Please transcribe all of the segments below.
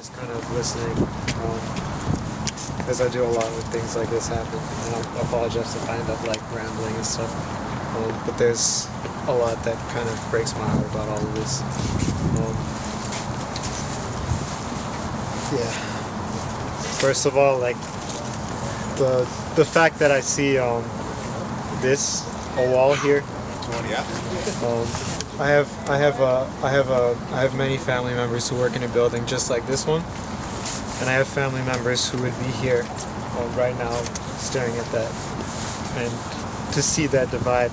just kind of listening, as I do a lot when things like this happen. And I apologize if I end up like rambling and stuff. But there's a lot that kind of breaks my heart about all of this. Yeah. First of all, like the fact that I see a wall here. I have many family members who work in a building just like this one, and I have family members who would be here right now staring at that, and to see that divide,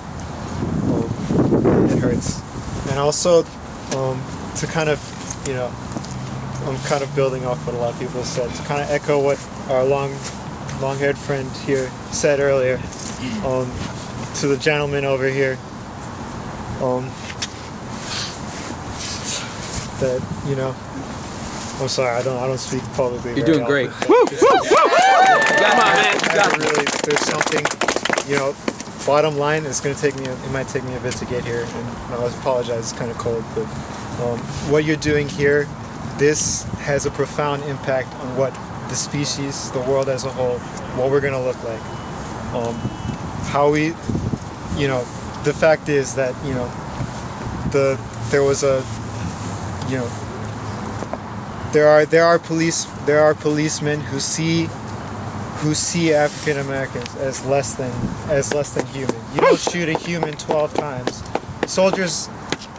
it hurts. And also to kind of, I'm kind of building off what a lot of people said, to kind of echo what our long-haired friend here said earlier, to the gentleman over here, that, I'm sorry, I don't speak publicly. You're doing great. Come on, man. Really, there's something, bottom line, it might take me a bit to get here, and I apologize, it's kind of cold, but what you're doing here, this has a profound impact on what the species, the world as a whole, what we're going to look like. How we, the fact is that, there was a, there are policemen who see African Americans as less than human. You don't shoot a human 12 times. Soldiers,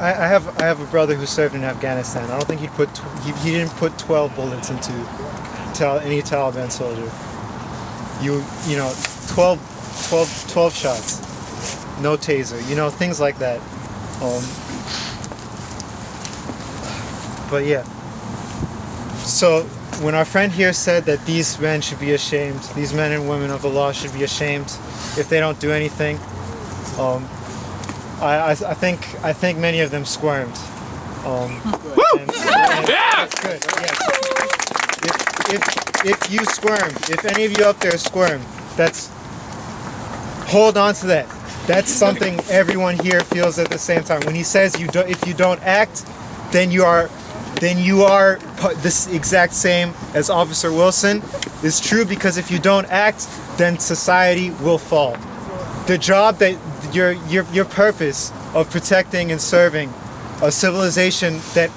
I have a brother who served in Afghanistan. I don't think he didn't put 12 bullets into any Taliban soldier. 12 shots, no taser, things like that. But yeah. So when our friend here said that these men should be ashamed, these men and women of the law should be ashamed if they don't do anything, I think many of them squirmed. And that's good. Yes. If you squirm, if any of you up there squirm, hold on to that. That's something everyone here feels at the same time. When he says if you don't act, then you are this exact same as Officer Wilson is true, because if you don't act, then society will fall. The job that your purpose of protecting and serving a civilization that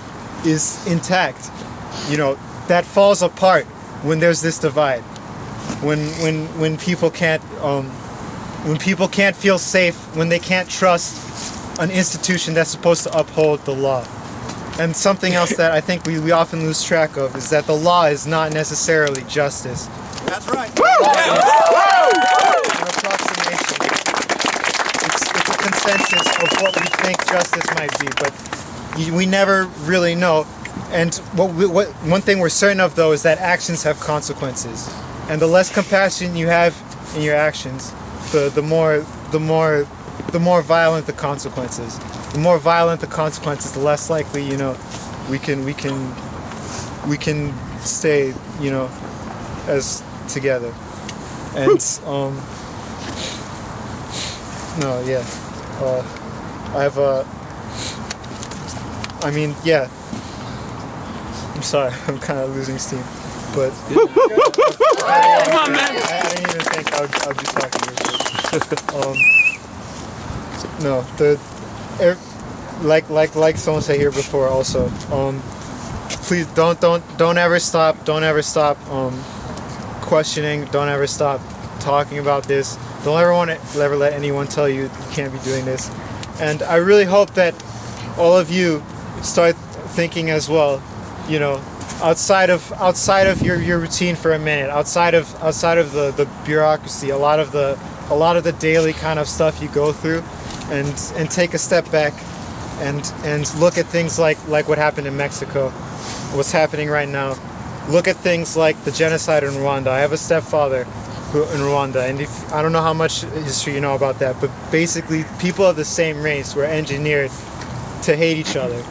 is intact, that falls apart when there's this divide. When people can't feel safe, when they can't trust an institution that's supposed to uphold the law. And something else that I think we often lose track of is that the law is not necessarily justice. That's right. An approximation. It's a consensus of what we think justice might be, but we never really know. And one thing we're certain of, though, is that actions have consequences. And the less compassion you have in your actions, the more violent the consequences. The more violent the consequences, the less likely, we can stay, as together. And no, yeah. I'm sorry, I'm kind of losing steam, but Come on, man. I didn't even think I'd be talking like someone said here before also, please don't ever stop questioning, don't ever stop talking about this, don't ever let anyone tell you you can't be doing this. And I really hope that all of you start thinking as well, outside of your routine for a minute, outside of the bureaucracy, a lot of the daily kind of stuff you go through, and take a step back and look at things like what happened in Mexico, what's happening right now. Look at things like the genocide in Rwanda. I have a stepfather in Rwanda, and I don't know how much history you know about that, but basically people of the same race were engineered to hate each other,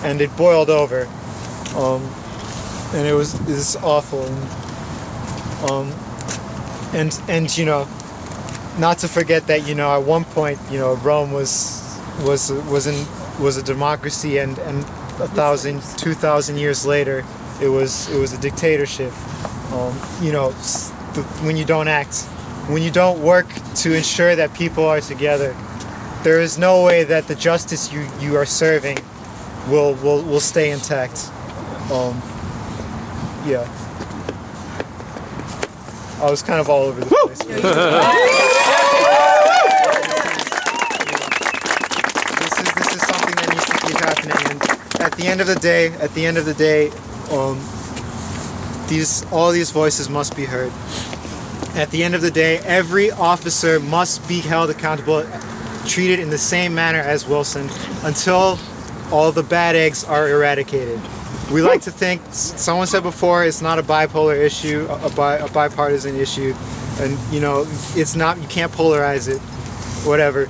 and it boiled over, and it was awful, and not to forget that at one point Rome was a democracy, and 2,000 years later It was a dictatorship. You know, when you don't act, when you don't work to ensure that people are together, there is no way that the justice you are serving will stay intact. Yeah. I was kind of all over the place. This is something that needs to keep happening, and at the end of the day, all these voices must be heard. At the end of the day, every officer must be held accountable, treated in the same manner as Wilson, until all the bad eggs are eradicated. We like to think, someone said before, it's not a bipolar issue, a bipartisan issue, and you know, it's not. You can't polarize it, whatever.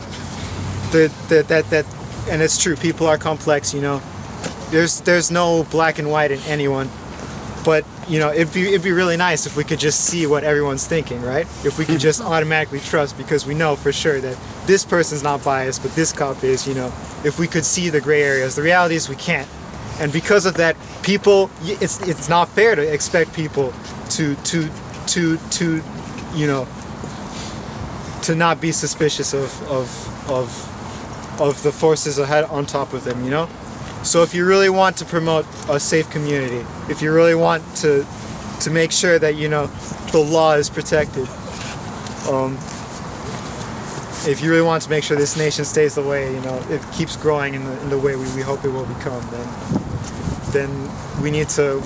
And it's true. People are complex. You know, there's no black and white in anyone. But you know, it'd be really nice if we could just see what everyone's thinking, right? If we could just automatically trust, because we know for sure that this person's not biased, but this cop is. You know, if we could see the gray areas. The reality is we can't. And because of that, it's not fair to expect people to you know, to not be suspicious of the forces ahead on top of them, you know? So if you really want to promote a safe community, if you really want to make sure that, you know, the law is protected, if you really want to make sure this nation stays the way, you know, it keeps growing in the way we hope it will become, then we need to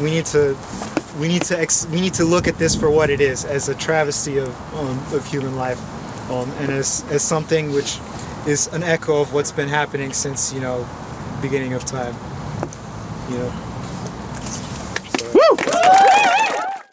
look at this for what it is, as a travesty of human life, and as something which is an echo of what's been happening since, you know, beginning of time, you know.